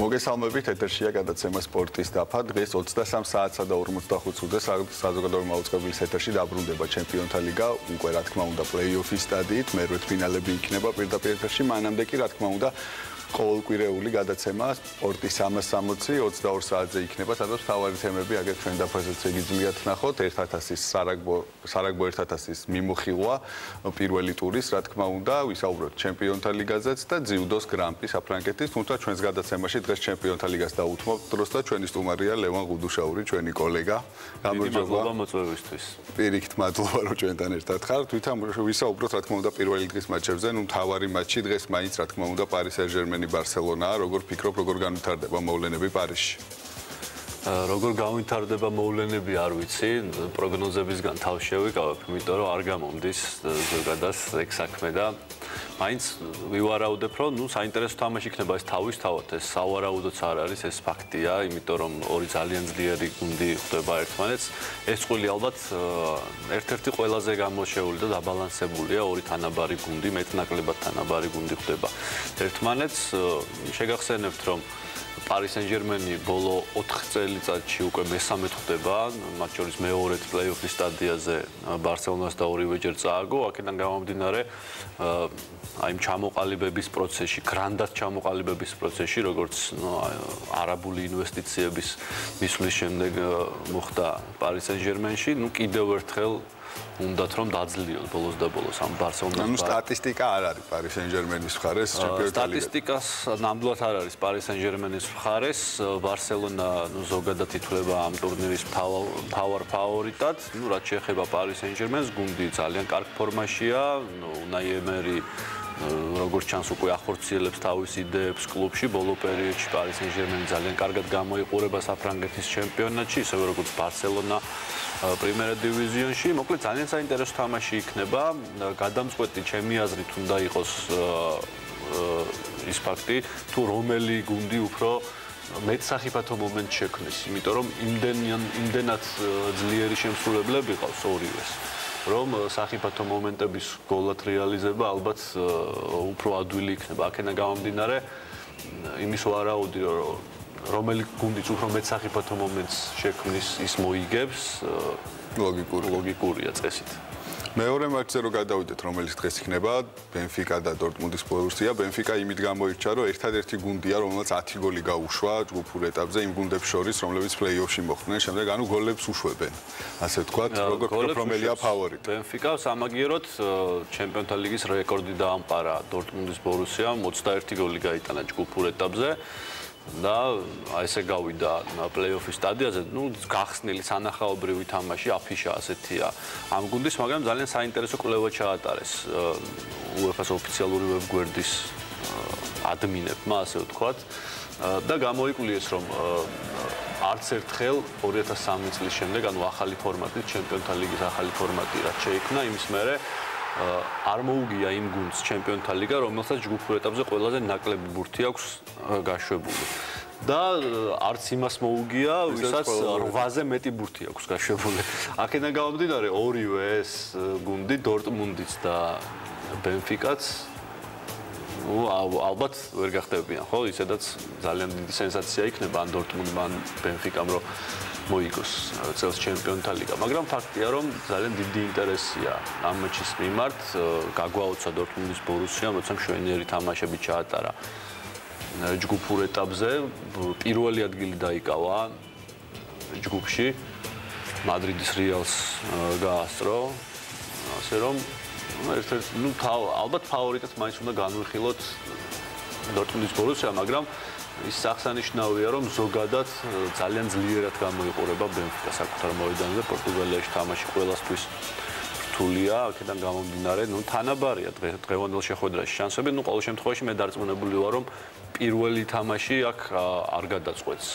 მოგესალმებით, ეთერშია გადაცემა სპორტის დაფა. დღეს 23 საათსა და 45 წუთზე საზოგადოებრივი მაუწყებლის ეთერში დაბრუნდება ჩემპიონთა ლიგა. უკვე რა თქმა უნდა, პლეი-ოფის სტადიით, მერვე ფინალები იქნება პირდაპირ ეთერში. მანამდე კი რა თქმა უნდა, ყოველკვირეული გადაცემა სპორტის 360 22 საათზე იქნება, სადაც თავარი თემები აგერ ჩვენ დაფაზეც ეგიძლიათ ნახოთ. 1000-ის სარაგბო 1000-ის მიმოხილვა პირველი ტურის, რა თქმა უნდა, ვისაუბროთ ჩემპიონთა ლიგაზეც და ძიუდოს გრან-პრი საფრანგეთის, თუმცა ჩვენს გადაცემაში დღეს ჩემპიონთა ლიგას დაუთმობთ დროს და ჩვენი სტუმარია ლევან ღუდუშაური, ჩვენი კოლეგა. გამარჯობა მოწვევისთვის. პირიქით მადლობა, რომ ჩვენთან ერთად ხართ. ვისაუბროთ, რა თქმა უნდა, პირველი დღის მატჩებზე, თავარი მატჩი დღეს მაინც, რა თქმა უნდა, პარი სენ-ჟერმენი ბარსელონა, როგორ ფიქრობ, როგორ განვითარდება მოვლენები პარიზში? როგორ განვითარდება მოვლენები არ ვიცი, პროგნოზებისგან თავს შევიკავებ, იმიტომ რომ არ გამომდის ზოგადად ეგ საქმე და მაინც ვივარაუდებ, რომ საინტერესო თამაში იქნება ეს თავისთავად, ეს სავარაუდოც არ არის, ეს ფაქტია, იმიტომ რომ ორი ძალიან ძლიერი გუნდი ხვდება ერთმანეთს. ეს წყვილი ალბათ ერთ-ერთი ყველაზე გამოჩეული და დაბალანსებულია ორი თანაბარი გუნდი, მეტნაკლებად თანაბარი გუნდი ხვდება ერთმანეთს. შეგახსენებთ, რომ პარი სენ-ჟერმენი ბოლო 4 წელიწადში უკვე მესამედ ხვდება, მათ შორის მეორედ პლეი-ოფის სტადიაზე ბარსელონას და ორივეჯერ წააგო, აქედან გამომდინარე აი ჩამოყალიბების პროცესში, გრანდად ჩამოყალიბების პროცესში, როგორც არაბული ინვესტიციების მისვლის შემდეგ მოხდა პარი სენ-ჟერმენში, კიდევ ერთხელ უნდათ რომ დაძლიოს ბოლოს და ბოლოს ამ ბარსელონას. სტატისტიკა არ არის პარი სენ-ჟერმენის მხარეს ჩემპიონთა ლიგაში. სტატისტიკას ნამდვილად არ არის პარი სენ-ჟერმენის მხარეს. ბარსელონა ზოგადად ითვლება ამ ტურნირის მთავარ ფავორიტად. რაც შეეხება პარი სენ-ჟერმენს, გუნდი ძალიან კარგ ფორმაშია. უნაი ემერი როგორც ჩანს უკვე ახორციელებს თავის იდეებს კლუბში. ბოლო პერიოდში პარი სენ-ჟერმენი ძალიან კარგად გამოიყურება საფრანგეთის ჩემპიონატში, ისევე როგორც ბარსელონა პრიმერა დივიზიონში. მოკლედ ძალიან საინტერესო თამაში იქნება. გადამწყვეტი ჩემი აზრით უნდა იყოს ის ფაქტი, თუ რომელი გუნდი უფრო მეტ სახიფათო მომენტს შექმნის, იმიტომ რომ იმდენად ძლიერი შემსრულებლები ყავს ორივეს, რომ სახიფათო მომენტების გოლად რეალიზება ალბათ უფრო ადვილი იქნება. აქედან გამომდინარე, იმის ვარაუდი, რომ რომელი გუნდიც უფრო მეტ სახიფათო მომენტს შექმნის, ის მოიგებს, ლოგიკურია წესით. მეორე მატჩზე რო გადავიდეთ, რომელიც დღეს იქნება, ბენფიკა და დორტმუნდის ბორუსია. ბენფიკა იმით გამოირჩა, რომ ერთადერთი გუნდია, რომელსაც 10 გოლი გაუშვა ჯგუფურ ეტაპზე იმ გუნდებს შორის, რომლებიც პლეი-ოფში მოხვდნენ, შემდეგ ანუ გოლებს უშვებენ. ასე ვთქვათ, როგორ რომელია ფავორიტი. ბენფიკას ამაგიეროდ ჩემპიონთა ლიგის რეკორდი დაამყარა დორტმუნდის ბორუსიამ, 21 გოლი გაიტანა ჯგუფურ ეტაპზე. და ესე გავიდა პლეი-ოფის სტადიაზე, გახსნილი სანახაობრივი თამაში, აფიშა ასეთია ამ გუნდის, მაგრამ ძალიან საინტერესო კვლევა ჩაატარეს UEFA-ს ოფიციალური ვებგვერდის ადმინებმა, ასე ვთქვათ, და გამოიკლიეს, რომ არც ერთხელ 2003 წლის შემდეგ, ანუ ახალი ფორმატით, ჩემპიონთა ლიგის ახალი ფორმატი რაც შეიქმნა, იმის მერე არ მოუგია იმ გუნდს ჩემპიონთა ლიგა, რომელსაც ჯგუფურ ეტაპზე ყველაზე ნაკლები ბურთი აქვს გაშვებული. და არც იმას მოუგია, ვისაც 8-ზე მეტი ბურთი აქვს გაშვებული. აქედან გამომდინარე, ორივე ეს გუნდი, დორტმუნდიც და ბენფიკაც ალბათ ვერ გახდებიან, ხო? ისედაც ძალიან დიდი სენსაცია იქნება ან დორტმუნდმა ან ბენფიკამ, რომ მოიგოს წელს ჩემპიონთა ლიგა, მაგრამ ფაქტია, რომ ძალიან დიდი ინტერესია ამ მატჩის მიმართ. გაგვაოცა დორტმუნდის ბორუსიამ, როცა მშვენიერი თამაშები ჩაატარა ჯგუფურ ეტაპზე, პირველი ადგილი დაიკავა ჯგუფში, მადრიდის რეალს გაასწრო, ასე რომ ერთ-ერთი ალბათ ფავორიტად მაინც უნდა განვიხილოთ დორტმუნდის ბორუსია, მაგრამ ის აღსანიშნავია, რომ ზოგადად ძალიან ძლიერად გამოიყურება ბენფიკა საკუთარ მოედანზე, პორტუგალიაში თამაში ყველასთვის რთულია, აქედან გამომდინარე, თანაბარია დღევანდელ შეხვედრაში შანსები, ყოველ შემთხვევაში მე დარწმუნებული ვარ, რომ პირველი თამაში აქ არ გადაწყვეტს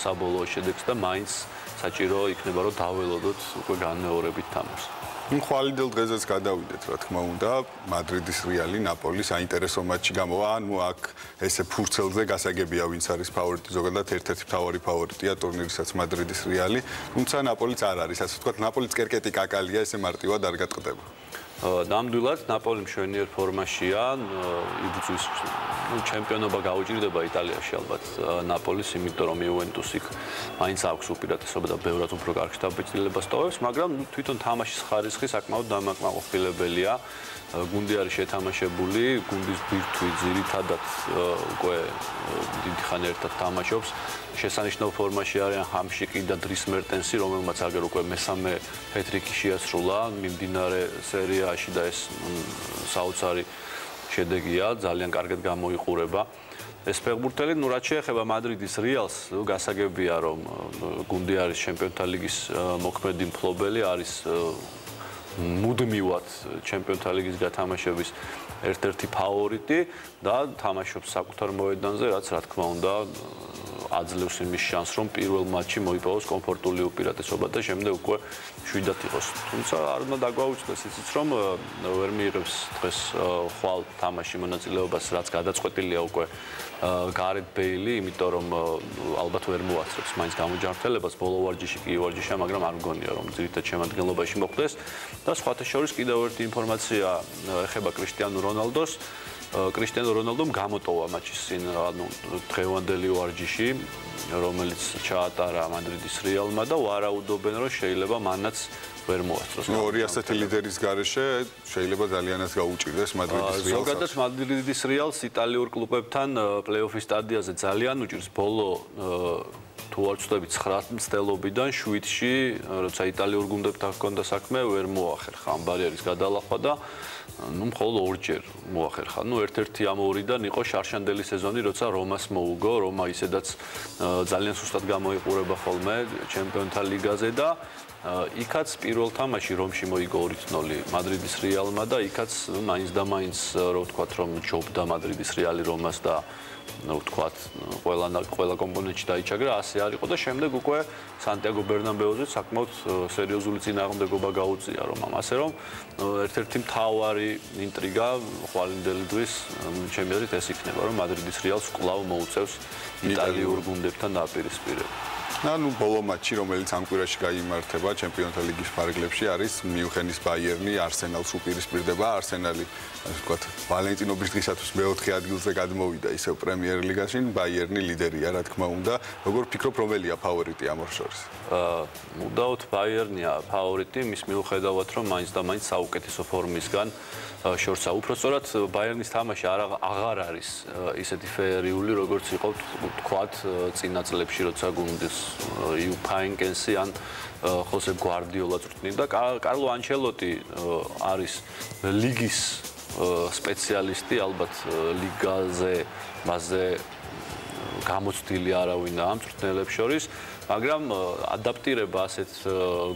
საბოლოო შედეგს და მაინც საჭირო იქნება, რომ დაველოდოთ უკვე განმეორებით თამაშს. ხვალინდელ დღეზეც გადავიდეთ, რა თქმა უნდა, მადრიდის რეალი, ნაპოლის საინტერესო მატჩი გამოვა, ანუ აქ ესე ფურცელზე გასაგებია, ვინც არის ფავორიტი, ზოგადად ერთ-ერთი მთავარი ფავორიტია ტურნირისაც მადრიდის რეალი, თუმცა ნაპოლიც არ არის, ასე ვთქვათ, ნაპოლიც კერკეტი კაკალია, ესე მარტივად არ გატყდება. ნამდვილად ნაპოლი მშვენიერ ფორმაშია, იბრძვის ჩემპიონობა გაუჭირდება იტალიაში ალბათ ნაპოლის, იმიტომ რომ იუვენტუსი მაინც აქვს უპირატესობა და ბევრად უფრო კარგ შთაბეჭდილებას ტოვებს, მაგრამ თვითონ თამაშის ხარისხი საკმაოდ დამაკმაყოფილებელია. გუნდი არის შეთამაშებული, გუნდის ბირთვი ძირითადად უკვე დიდი ხანი ერთად თამაშობს. შესანიშნავ ფორმაში არიან ჰამშიკი და დრის მერტენსი, რომელმაც აგერ უკვე მესამე ჰეტრიკი შეასრულა მიმდინარე სერიაში და ეს საოცარი შედეგია, ძალიან კარგად გამოიყურება. ეს ფეხბურთელი, რაც შეეხება მადრიდის რეალს, გასაგებია, რომ გუნდი არის ჩემპიონთა ლიგის მოქმედი მფლობელი, არის მუდმივად ჩემპიონთა ლიგის გათამაშების ერთ-ერთი ფავორიტი და თამაშობს საკუთარ მოედანზე, რაც რა თქმა უნდა აძლევს იმის შანსს, რომ პირველ მატჩში მოიპოვოს კომფორტული უპირატესობა და შემდეგ უკვე შვიდად იყოს. თუმცა არ უნდა დაგვაუწყდეს ისიც, რომ ვერ მიიღებს დღეს ხვალ თამაში მონაწილეობას, რაც გადაწყვეტილია უკვე გარეთ ბეილი, იმიტომ რომ ალბათ ვერ მოასწრებს მაინც გამოჯანმრთელებას, ბოლო ვარჯიში კი ვარჯიშია, მაგრამ არ მგონია რომ ძირითად შემადგენლობაში მოხვდეს. და სხვათა შორის კიდევ ერთი ინფორმაცია ეხება კრისტიანო რონალდოს. კრისტიანო რონალდომ გამოტოვა მატჩის წინ, ანუ დღევანდელი ვარჯიში, რომელიც ჩაატარა მადრიდის რეალმა და ვარაუდობენ, რომ შეიძლება მანაც ვერ მოასწროს. ორი ასეთი ლიდერის გარეშე შეიძლება ძალიანაც გაუჭირდეს მადრიდის რეალს. ზოგადად მადრიდის რეალს იტალიურ კლუბებთან პლეი-ოფის სტადიაზე ძალიან უჭირს. ბოლო თუ არ ვცდები 9 მცდელობიდან 7-ში, როცა იტალიურ გუნდებთან ჰქონდა საქმე, ვერ მოახერხა ამ ბარიერის გადალახვა და მხოლოდ ორჯერ მოახერხა. ერთ-ერთი ამ ორიდან იყო შარშანდელი სეზონი, როცა რომას მოუგო. რომა ისედაც ძალიან სუსტად გამოიყურება ხოლმე ჩემპიონთა ლიგაზე და იქაც პირველ თამაში რომში მოიგო 2-0 მადრიდის რეალმა და იქაც მაინც და მაინც რო ვთქვათ, რომ ჯობდა მადრიდის რეალი რომას და ვთქვათ, ყველა კომპონენტში დაიჩაგრა, ასე არ იყო და შემდეგ უკვე სანტიაგო ბერნაბეუზე საკმაოდ სერიოზული წინააღმდეგობა გაუწია რომამ. ასე რომ ერთ-ერთი მთავარი ინტრიგა ხვალინდელი დღის ჩემი აზრით ეს იქნება, რომ მადრიდის რეალს კვლავ მოუწევს იტალიურ გუნდებთან დაპირისპირება. ბოლო მატჩი, რომელიც ამ კვირაში გაიმართება ჩემპიონთა ლიგის ფარგლებში, არის მიუნხენის ბაიერნი არსენალს უპირისპირდება. არსენალი, ასე ვთქვათ, ვალენტინობის დღისათვის მეოთხე ადგილზე გადმოვიდა ისევ პრემიერ ლიგაში, ბაიერნი ლიდერია, რა თქმა უნდა. როგორ ფიქრობ, რომელია ფავორიტი ამ ორ შორის? მუდაოდ ბაიერნია ფავორიტი, მის მიუხედავად, რომ მაინც და მაინც საუკეთესო ფორმისგან შორსა. უпростоრად ბაიერნის თამაში აღარ არის ისეთი ფეერიული, როგორც იყო თქვათ წინა წლებში, როცა გუნდის იუპაინკენსი ან ხოსე გვარდიოლა წვრთნიდა. კარლო ანჩელოტი არის ლიგის სპეციალისტი, ალბათ ლიგაზე მასზე გამოცდილი არავინა ამ წვრთნელებს შორის, მაგრამ ადაპტირება ასეთ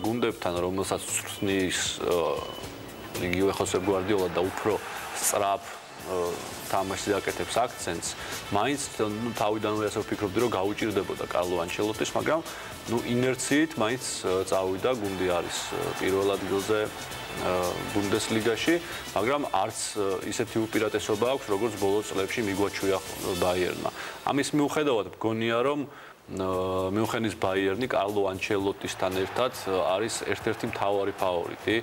გუნდებთან, რომელსაც წვრთნის იგივე ხოსე გვარდიოლა და უფრო სწრაფ თამაშს აკეთებს აქცენტს, მაინც თავიდანვე ასე ვფიქრობდი, რომ გაუჭირდებოდა კარლო ანჩელოტის, მაგრამ ინერციით მაინც წავიდა, გუნდი არის პირველ ადგილზე ბუნდესლიგაში, მაგრამ არც ისეთი უპირატესობა აქვს, როგორც ბოლო წლებში მიგვაჩვია ბაიერნმა. ამის მიუხედავად მგონია, რომ მიუნხენის ბაიერნი კარლო ანჩელოტისთან ერთად არის ერთ-ერთი მთავარი ფავორიტი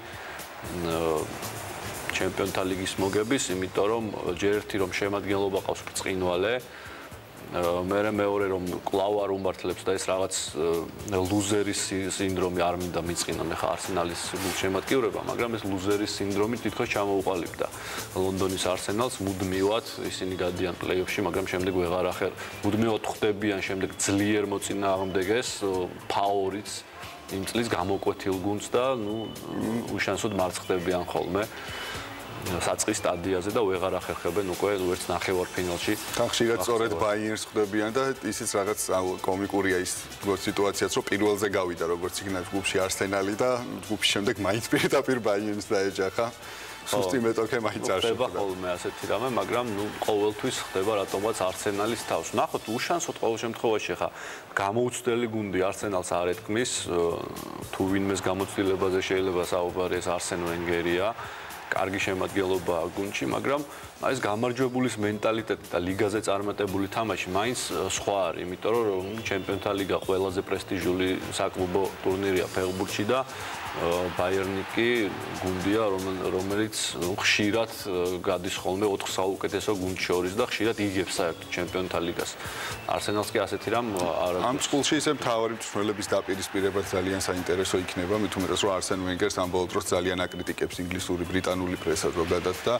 ჩემპიონთა ლიგის მოგების, იმიტომ რომ ჯერ ერთი რომ შემადგენლობა ყავს ბრწყინვალე, მეორე რომ კვლავ არ უმართლებს და ეს რაღაც ლუზერის სინდრომი არ მინდა მიწყინონ ახლა არსენალის შემადგენლობა, მაგრამ ეს ლუზერის სინდრომი თითქოს ჩამოუყალიბდა ლონდონის არსენალს. მუდმივად ისინი გადიან პლეი-ოფში, მაგრამ შემდეგ ვეღარ მუდმივად ხვდებიან შემდეგ ძლიერ მოწინააღმდეგეს ფავორიტს იმ წლის გამოკვეთილ გუნდს და უშანსოდ მარცხდებიან ხოლმე საწყის სტადიაზე და ვეღარ ახერხებენ უკვე ვერც ნახევარფინალში. თან ხშირად სწორედ ბაიერნს ხვდებიან და ისიც რაღაც კომიკურია ის სიტუაციაც, რომ პირველზე გავიდა როგორც იქნა ჯგუფში არსენალი და ჯგუფის შემდეგ მაინც პირდაპირ ბაიერნს დაეჯახა. სუსტი მეტოქე მაინც არ ხდება ხოლმე ასეთი რამე, მაგრამ ყოველთვის ხდება რატომაც არსენალის თავს. ნახოთ, უშანსოდ ყოველ შემთხვევაში ხა გამოუცდელი გუნდი არსენალს არ ეთქმის, თუ ვინმეს გამოცდილებაზე შეიძლება საუბარი ეს არსენ ვენგერია. კარგი შემადგენლობაა გუნდში, მაგრამ ეს გამარჯვებულის მენტალიტეტი და ლიგაზე წარმატებული თამაში მაინც სხვა არის, იმიტომ რომ ჩემპიონთა ლიგა ყველაზე პრესტიჟული საკლუბო ტურნირია ფეხბურთში და ბაიერნი კი გუნდია, რომელიც ხშირად გადის ხოლმე 4 საუკეთესო გუნდს შორის და ხშირად იგებს საერთოდ ჩემპიონთა ლიგას. არსენალს კი ასეთი რამ არ აქვს. ამ წყულში ისე მთავარი მწვრთნელების დაპირისპირება ძალიან საინტერესო იქნება, მით უმეტეს რომ არსენ ვენგერს ამ ბოლო დროს ძალიან აკრიტიკებს ინგლისური, ბრიტანული პრესა ზოგადად და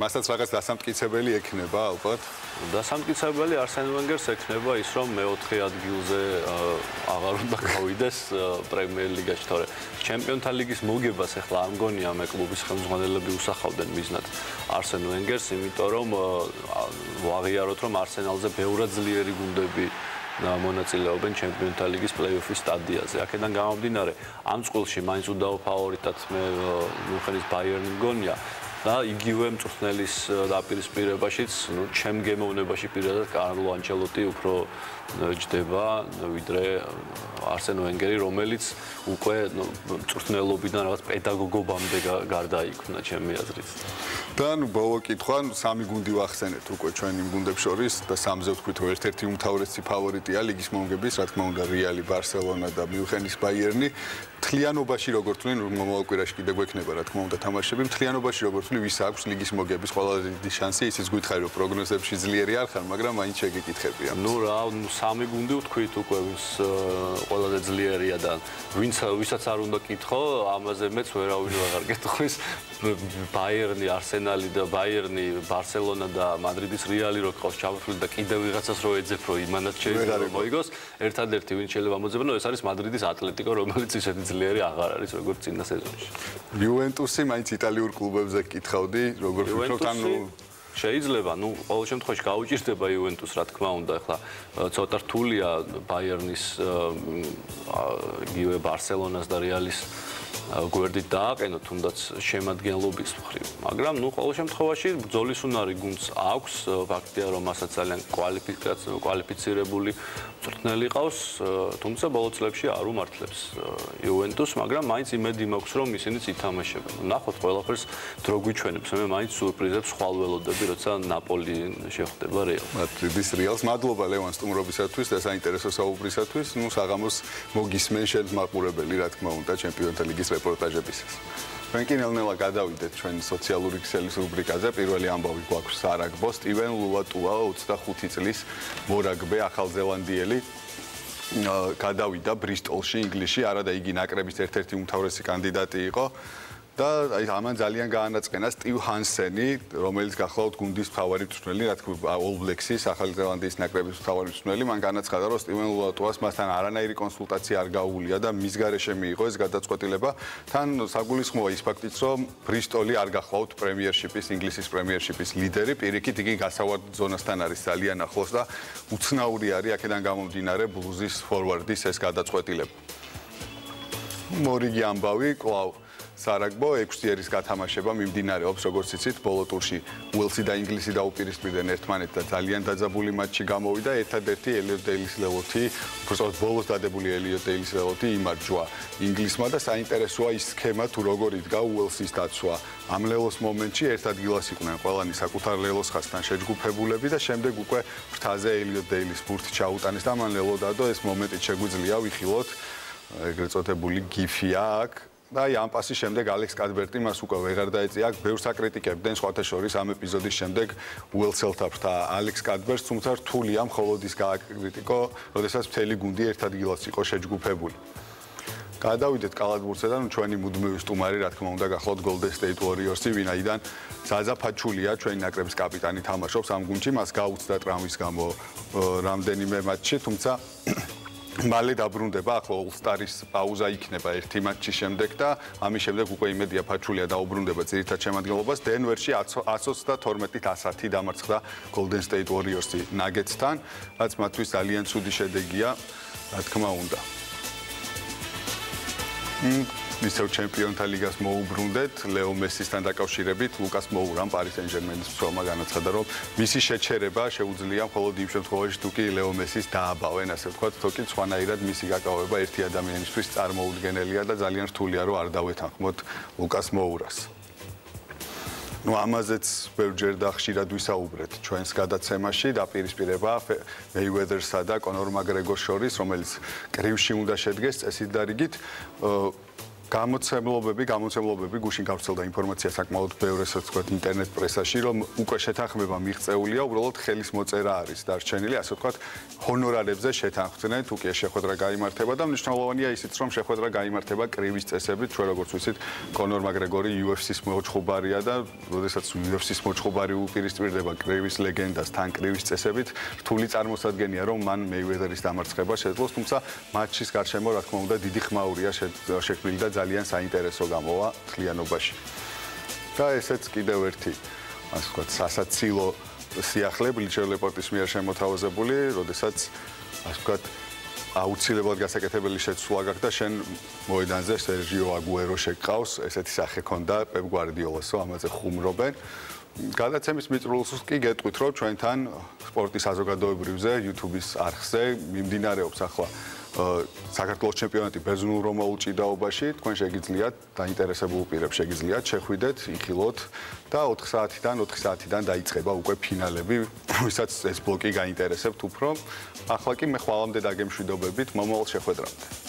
მასაც რაღაც დასამტკიცებელი ექნება ალბათ. დასამტკიცებელი არსენ ვენგერს ექნება ის, რომ მეოთხე ადგილზე აღარ უნდა გავიდეს პრემიერ ლიგაში, თორე ჩემპიონთა ლიგის მოგებას ახლა არ მგონია ამ კლუბის ხელმძღვანელები უსახავდნენ მიზნად არსენ ვენგერს, იმიტომ რომ ვაღიაროთ, რომ არსენალზე ბევრად ძლიერი გუნდები მონაწილეობენ ჩემპიონთა ლიგის პლეი-ოფის სტადიაზე. აქედან გამომდინარე, ამ წყვილში მაინც უდაო ფავორიტად მე მუნხენის ბაიერნი მგონია და იგივე მწვრთნელის დაპირისპირებაშიც, ჩემ გემოვნებაში პირადად კარლო ანჩელოტი უფრო ჯდება ვიდრე არსენ ვენგერი, რომელიც უკვე მწვრთნელობიდან რაღაც პედაგოგობამდე გარდაიქმნა ჩემი აზრით. და ბოლო კითხვა, სამი გუნდი ვახსენეთ უკვე ჩვენი გუნდებს შორის და სამზე ვთქვით, რომ ერთ-ერთი უმთავრესი ფავორიტია ლიგის მომგების, რა თქმა უნდა, რეალი, ბარსელონა და მიუნხენის ბაიერნი. მთლიანობაში როგორც ვთქვი, მომავალ კვირაში კიდე გვექნება, რა თქმა უნდა, თამაშები. მთლიანობაში როგორც ვთქვი, ვის აქვს ლიგის მოგების ყველაზე დიდი შანსი, ისიც გვითხარი, რომ პროგნოზებში ძლიერი არ ხარ, მაგრამ მაინც შეგეკითხებია. სამი გუნდი ვთქვით უკვე, ვის ყველაზე ძლიერია და ვისაც არ უნდა კითხო, ამაზე მეც ვერავინ აღარ გეტყვის. ბაიერნი, არსენალი და ბაიერნი, ბარსელონა და მადრიდის რეალი რო ყავს ჩამოთვლილი და კიდევ ვიღაცას რო ეძებ, რომ იმანაც შეიძლება მოიგოს, ერთადერთი ვინ შეიძლება მოძებნო, ეს არის მადრიდის ატლეტიკო, რომელიც ისეთი ძლიერი აღარ არის როგორც წინა სეზონში. იუვენტუსი მაინც იტალიურ კლუბებზე კითხავდი, როგორც ვთქვით, შეიძლება, ყოველ შემთხვევაში გაუჭირდება იუვენტუს, რა თქმა უნდა, ახლა ცოტა რთულია ბაიერნის, იგივე ბარსელონას და რეალის გვერდით დააყენო, თუნდაც შემადგენლობის მხრივ. მაგრამ ყოველ შემთხვევაში ბრძოლის უნარი გუნდს აქვს, ფაქტია, რომ მასაც ძალიან კვალიფიცირებული მწვრთნელი ყავს, თუმცა ბოლო წლებში არ უმართლებს იუვენტუსს, მაგრამ მაინც იმედი მაქვს, რომ ისინიც ითამაშებენ. ნახოთ, ყველაფერს დრო გვიჩვენებს, მე მაინც სიურპრიზებს ხვალ ველოდები, როცა ნაპოლი შეხვდება რეალს. მადრიდის რეალს. მადლობა ლევან სტუმრობისათვის და საინტერესო საუბრისათვის. საღამოს მოგისმენ შენ მაყურებელი, რა თქმა უნდა, ჩემპიონთა ლიგის რეპორტაჟებისას. ჩვენ კი ნელ-ნელა გადავიდეთ ჩვენ სოციალური ქსელის რუბრიკაზე. პირველი ამბავი გვაქვს სარაგბო. სტივენ ლუატუა 25 წლის მორაგბე ახალზელანდიელი გადავიდა ბრისტოლში, ინგლისში, არადა იგი ნაკრების ერთ-ერთი უმთავრესი კანდიდატი იყო. და ამან ძალიან გაანაწყენა სტივ ჰანსენი, რომელიც გახლავთ გუნდის მთავარი მწვრთნელი, რა თქმა უნდა, All Blacks-ის, ახალი ზელანდიის ნაკრების მთავარი მწვრთნელი, მან განაცხადა, რომ სტივენ ლუატუას მასთან არანაირი კონსულტაცია არ გაუულია და მის გარეშე მიიღო ეს გადაწყვეტილება. თან საგულისხმოა ის ფაქტიც, რომ ბრისტოლი არ გახლავთ პრემიერშიპის, ინგლისის პრემიერშიპის ლიდერი, პირიქით იგი გასავარდ ზონასთან არის ძალიან ახლოს და უცნაური არის აქედან გამომდინარე ბლუზის ფორვარდის ეს გადაწყვეტილება. მორიგი ამბავი, კლავ სარაგბო 6 ერის გათამაშება მიმდინარეობს, როგორც იცით, ბოლო ტურში უელსი და ინგლისი დაუპირისპირდნენ ერთმანეთს და ძალიან დაძაბული მატჩი გამოვიდა. ერთადერთი ელიოტ დეილის ლელოთი, უბრალოდ ბოლოს დადებული ელიოტ დეილის ლელოთი იმარჯვა ინგლისმა და საინტერესოა ის სქემა, თუ როგორ იდგა უელსის დაცვა. ამ ლელოს მომენტში ერთ ადგილას იყვნენ ყველანი საკუთარ ლელოს ხაზთან შეჯგუფებულები და შემდეგ უკვე ფრთაზე ელიოტ დეილის ბურთი ჩაუტანეს და მან ლელო დადო. ეს მომენტი შეგვიძლია ვიხილოთ, ეგრეთ წოდებული გიფია აქ. და ამ პასის შემდეგ ალექს კადბერტი მას უკვე ვეღარ დაეწია. აქ ბევრს აკრიტიკებდნენ, სხვათა შორის ამ ეპიზოდის შემდეგ უელსელთა ფრთა ალექს კადბერტს, თუმცა რთულია მხოლოდ ის გააკრიტიკო, როდესაც მთელი გუნდი ერთ ადგილას იყო შეჯგუფებული. გადავიდეთ კალათბურთზე, ჩვენი მუდმივი სტუმარი, რა თქმა უნდა, გახლავთ Golden State Warriors-ი, ვინაიდან ზაზა ფაჩულია, ჩვენი ნაკრების კაპიტანი თამაშობს ამ გუნდში, მას გაუწდა ტრავმის გამო რამდენიმე მატჩში, თუმცა მალე დაბრუნდება, ახლა All-Star-ის პაუზა იქნება ერთი მატჩის შემდეგ და ამის შემდეგ უკვე იმედია ფაჩულია დაუბრუნდება ძირითად შემადგენლობას. დენვერში 122-10 დამარცხდა Golden State Warriors-ი Nuggets-თან, რაც მათთვის ძალიან ცუდი შედეგია, რა თქმა უნდა. ისევ ჩემპიონთა ლიგას მოუბრუნდეთ ლეო მესისთან დაკავშირებით ლუკას მოურამ პარი სენ-ჟერმენის მცველმა განაცხადა რომ მისი შეჩერება შეუძლია მხოლოდ იმ შემთხვევაში თუ კი ლეო მესის დააბავენ ასე ვთქვათ თოკი სხვანაირად მისი გაკავება ერთი ადამიანისთვის წარმოუდგენელია და ძალიან რთულია რომ არ დავეთანხმოთ ლუკას მოურას ну ამაზეც ბევრჯერ და ხშირად ვისაუბრეთ ჩვენს გადაცემაში დაპირისპირება მეივედერსა და კონორ მაკგრეგორს შორის რომელიც კრივში უნდა შედგეს წესით და რიგით გამოცემლობები გუშინ გავრცელდა ინფორმაცია საკმაოდ ბევრ ასე ვთქვათ ინტერნეტ პრესაში რომ უკვე შეთანხმება მიღწეულია უბრალოდ ხელის მოწერა არის დარჩენილი ასე ვთქვათ ჰონორარებზე შეთანხმდნენ თუ კი შეხვედრა გაიმართება და მნიშვნელოვანია ისიც რომ შეხვედრა გაიმართება კრივის წესებით ჩვენ როგორც ვიცით კონორ მაკგრეგორი UFC-ს მოჩხუბარია და როდესაც UFC-ს მოჩხუბარი უპირისპირდება კრივის ლეგენდას თან კრივის წესებით რთული წარმოსადგენია რომ მან მეივედერის დამარცხება შეძლოს თუმცა მატჩის გარშემო რა თქმა უნდა დიდი ხმაურია შექმნილი და ძალიან საინტერესო გამოვა თლიანობაში. და ესეც კიდევ ერთი, ასე ვთქვათ, სასაცილო სიახლე ბლიჩერ რეპორტის მიერ შემოთავაზებული, როდესაც ასე ვთქვათ, აუცილებლად გასაკეთებელი შეცვლა გაქვს და შენ მოედანზე სერჟიო აგუერო შეგყავს, ესეთი სახე ქონდა პეპ გვარდიოლასო, ამაზე ხუმრობენ. გადაცემის მიწურულს კი გეტყვით, რომ ჩვენთან სპორტის საზოგადოებრივზე YouTube-ის არხზე მიმდინარეობს ახლა საქართველოს ჩემპიონატი ბერძნულ რომაულ ჭიდაობაში, თქვენ შეგიძლიათ დაინტერესებულ პირებს შეგიძლიათ შეხვიდეთ, იხილოთ და 4 საათიდან დაიწყება უკვე ფინალები, ვისაც ეს ბლოკი გაინტერესებთ უფრო. ახლა კი მე ხვალამდე დაგემშვიდობებით მომავალ შეხვედრამდე.